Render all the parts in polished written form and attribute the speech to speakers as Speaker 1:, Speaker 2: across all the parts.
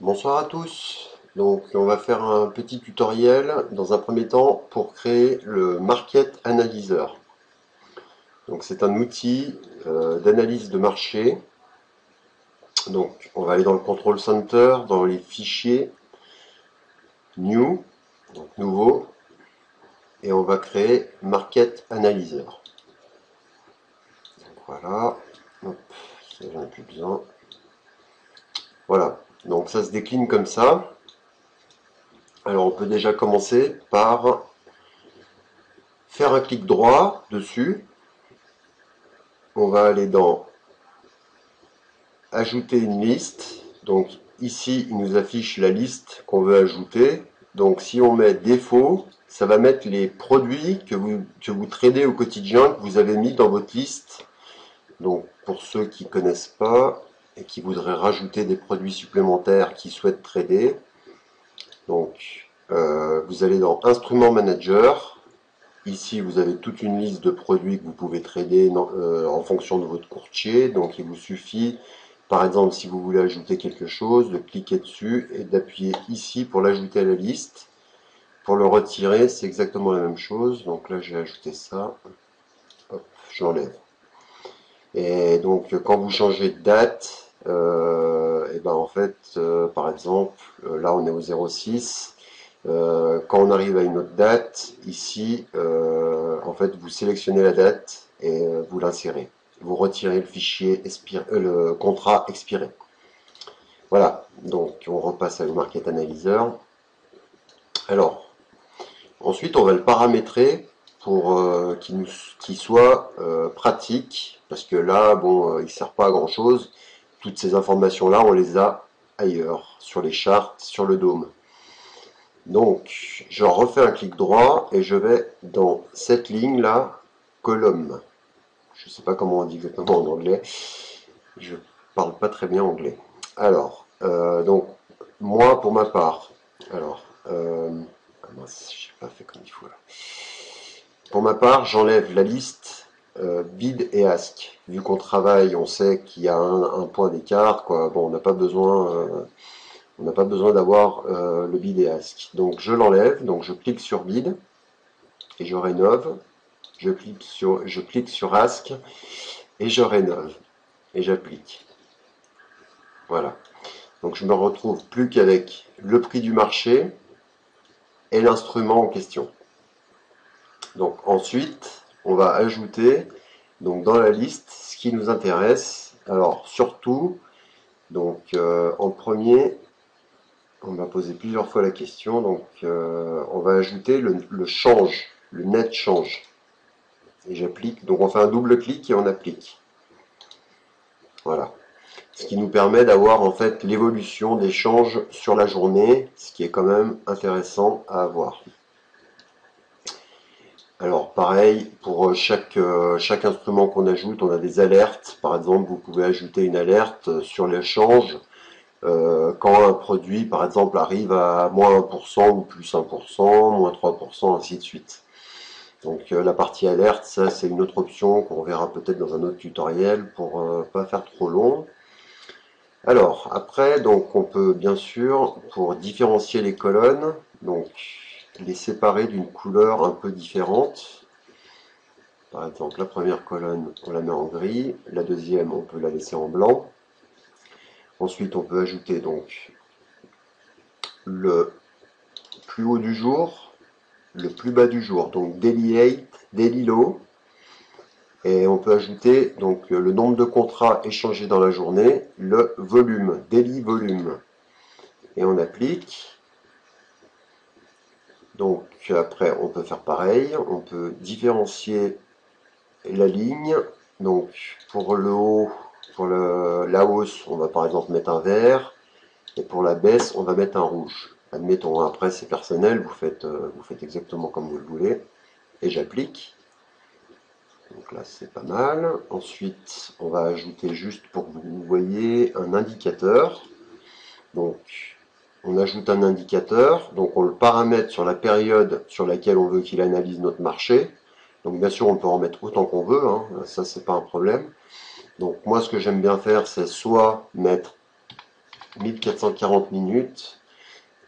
Speaker 1: Bonsoir à tous. Donc on va faire un petit tutoriel dans un premier temps pour créer le Market Analyzer. Donc c'est un outil d'analyse de marché. Donc on va aller dans le Control Center, dans les fichiers New, donc nouveau, et on va créer Market Analyzer. Donc voilà. Hop, ça j'en ai plus besoin. Voilà. Donc ça se décline comme ça. Alors on peut déjà commencer par faire un clic droit dessus. On va aller dans ajouter une liste. Donc ici, il nous affiche la liste qu'on veut ajouter. Donc si on met défaut, ça va mettre les produits que vous tradez au quotidien, que vous avez mis dans votre liste. Donc pour ceux qui ne connaissent pas et qui voudraient rajouter des produits supplémentaires qui souhaitent trader, donc vous allez dans Instrument Manager. Ici, vous avez toute une liste de produits que vous pouvez trader en fonction de votre courtier. Donc, il vous suffit, par exemple, si vous voulez ajouter quelque chose, de cliquer dessus et d'appuyer ici pour l'ajouter à la liste. Pour le retirer, c'est exactement la même chose. Donc là, j'ai ajouté ça. Hop, j'enlève. Et donc, quand vous changez de date, et ben en fait, par exemple, là, on est au 06. Quand on arrive à une autre date, ici, en fait, vous sélectionnez la date et vous l'insérez. Vous retirez le fichier le contrat expiré. Voilà, donc on repasse à le Market Analyzer. Alors, ensuite, on va le paramétrer pour qu'il soit pratique, parce que là, bon, il ne sert pas à grand chose. Toutes ces informations-là, on les a ailleurs, sur les charts, sur le dôme. Donc, je refais un clic droit et je vais dans cette ligne-là, colonne. Je ne sais pas comment on dit exactement en anglais. Je parle pas très bien anglais. Alors, donc, moi, pour ma part, alors, ah mince, je n'ai pas fait comme il faut là. Pour ma part, j'enlève la liste bid et ask. Vu qu'on travaille, on sait qu'il y a un point d'écart, quoi. Bon, on n'a pas besoin d'avoir le bid et ask. Donc je l'enlève, donc je clique sur bid et je rénove. Je clique sur ask et je rénove et j'applique. Voilà. Donc je me retrouve plus qu'avec le prix du marché et l'instrument en question. Donc ensuite, on va ajouter donc dans la liste ce qui nous intéresse. Alors surtout, donc en premier, on m'a posé plusieurs fois la question, donc on va ajouter le change, le net change. Et j'applique, donc on fait un double clic et on applique. Voilà. Ce qui nous permet d'avoir en fait l'évolution des changes sur la journée, ce qui est quand même intéressant à avoir. Alors pareil, pour chaque instrument qu'on ajoute, on a des alertes. Par exemple, vous pouvez ajouter une alerte sur l'échange quand un produit, par exemple, arrive à moins 1% ou plus 1%, moins 3%, ainsi de suite. Donc la partie alerte, ça c'est une autre option qu'on verra peut-être dans un autre tutoriel pour pas faire trop long. Alors après, donc on peut bien sûr, pour différencier les colonnes, donc les séparer d'une couleur un peu différente. Par exemple, la première colonne, on la met en gris, la deuxième, on peut la laisser en blanc. Ensuite, on peut ajouter donc le plus haut du jour, le plus bas du jour, donc daily 8, daily low. Et on peut ajouter donc le nombre de contrats échangés dans la journée, le volume, daily volume. Et on applique. Donc après, on peut faire pareil. On peut différencier la ligne. Donc pour le haut, pour la hausse, on va par exemple mettre un vert. Et pour la baisse, on va mettre un rouge. Admettons, après c'est personnel, vous faites exactement comme vous le voulez. Et j'applique. Donc là c'est pas mal. Ensuite on va ajouter juste pour que vous voyez un indicateur. Donc on ajoute un indicateur, donc on le paramètre sur la période sur laquelle on veut qu'il analyse notre marché. Donc bien sûr on peut en mettre autant qu'on veut, hein, ça c'est pas un problème. Donc moi ce que j'aime bien faire c'est soit mettre 1440 minutes.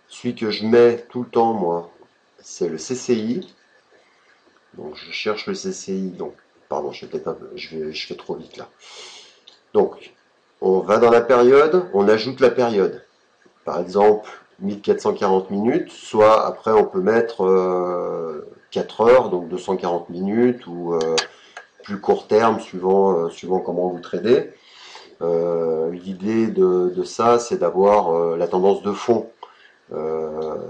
Speaker 1: Celui que je mets tout le temps, moi, c'est le CCI. Donc je cherche le CCI. Donc, pardon, je fais peut-être un peu, je fais trop vite là. Donc, on va dans la période, on ajoute la période. Par exemple, 1440 minutes, soit après on peut mettre 4 heures, donc 240 minutes, ou plus court terme, suivant comment vous tradez. L'idée de ça, c'est d'avoir la tendance de fond.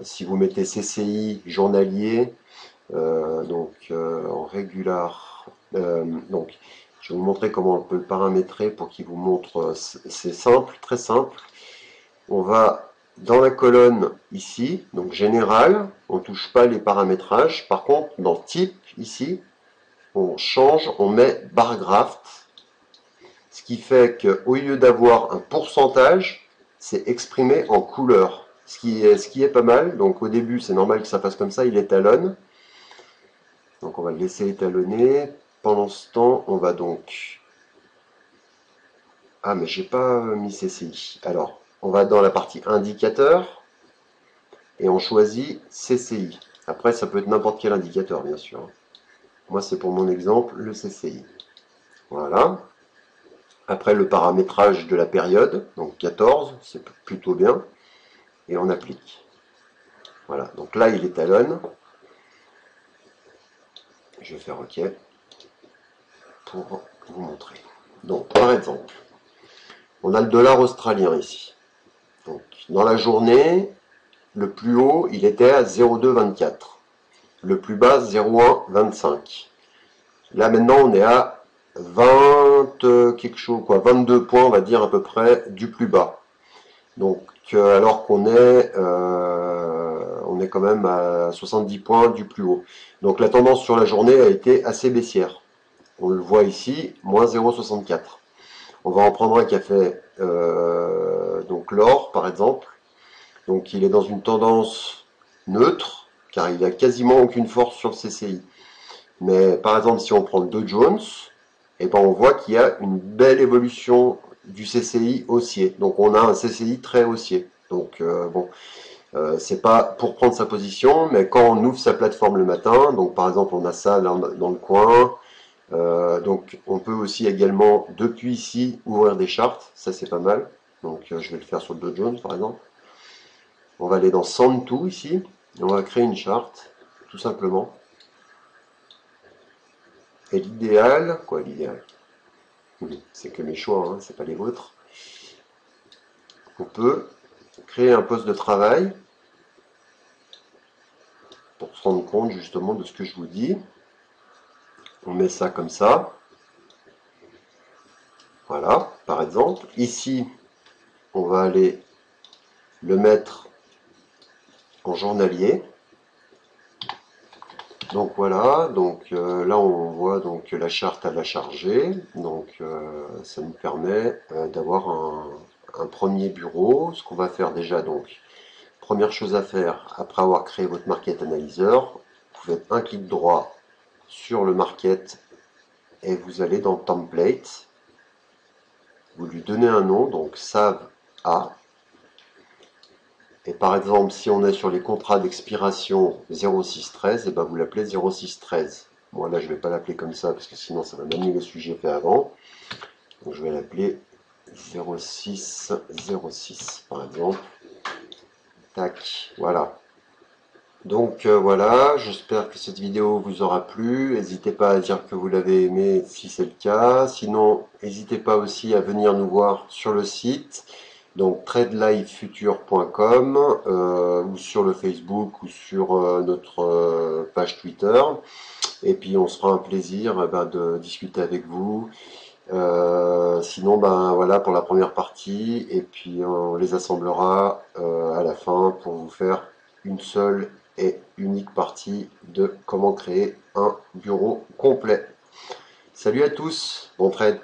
Speaker 1: Si vous mettez CCI journalier, en régular, donc je vais vous montrer comment on peut le paramétrer pour qu'il vous montre, c'est simple, très simple. On va dans la colonne ici, donc général, on ne touche pas les paramétrages. Par contre, dans type, ici, on change, on met bar graph, ce qui fait qu'au lieu d'avoir un pourcentage, c'est exprimé en couleur, ce qui est pas mal. Donc au début, c'est normal que ça fasse comme ça, il étalonne. Donc on va le laisser étalonner. Pendant ce temps, on va donc... Ah, mais j'ai pas mis CCI. Alors, on va dans la partie indicateur et on choisit CCI. Après, ça peut être n'importe quel indicateur, bien sûr. Moi, c'est pour mon exemple, le CCI. Voilà. Après, le paramétrage de la période, donc 14, c'est plutôt bien. Et on applique. Voilà, donc là, il étalonne. Je vais faire OK pour vous montrer. Donc, par exemple, on a le dollar australien ici. Donc, dans la journée, le plus haut, il était à 0,224. Le plus bas, 0,125. Là, maintenant, on est à 20 quelque chose, quoi, 22 points, on va dire, à peu près, du plus bas. Donc, alors qu'on on est quand même à 70 points du plus haut. Donc, la tendance sur la journée a été assez baissière. On le voit ici, moins 0,64. On va en prendre un qui a fait donc l'or, par exemple. Donc il est dans une tendance neutre, car il n'a quasiment aucune force sur le CCI. Mais par exemple, si on prend le Dow Jones, eh ben, on voit qu'il y a une belle évolution du CCI haussier. Donc on a un CCI très haussier. Donc c'est pas pour prendre sa position, mais quand on ouvre sa plateforme le matin, donc par exemple on a ça là dans le coin, donc on peut aussi également depuis ici ouvrir des charts, ça c'est pas mal. Donc je vais le faire sur le Dow Jones par exemple. On va aller dans Send To ici, et on va créer une charte, tout simplement. Et l'idéal, quoi l'idéal? C'est que mes choix, hein, c'est pas les vôtres. On peut créer un poste de travail pour se rendre compte justement de ce que je vous dis. On met ça comme ça. Voilà, par exemple. Ici, on va aller le mettre en journalier. Donc voilà, donc là on voit donc la charte à la charger, donc ça nous permet d'avoir un premier bureau. Ce qu'on va faire déjà, donc première chose à faire après avoir créé votre market analyzer, vous faites un clic droit sur le market et vous allez dans template, vous lui donnez un nom, donc save A. Et par exemple, si on est sur les contrats d'expiration 0613, et ben vous l'appelez 0613. Bon, là, je ne vais pas l'appeler comme ça, parce que sinon, ça va manier le sujet fait avant. Donc, je vais l'appeler 0606, par exemple. Tac, voilà. Donc, voilà, j'espère que cette vidéo vous aura plu. N'hésitez pas à dire que vous l'avez aimé si c'est le cas. Sinon, n'hésitez pas aussi à venir nous voir sur le site. Donc tradelivefuture.com ou sur le Facebook ou sur notre page Twitter. Et puis on se fera un plaisir de discuter avec vous. Sinon, voilà pour la première partie. Et puis on les assemblera à la fin pour vous faire une seule et unique partie de comment créer un bureau complet. Salut à tous, bon trade.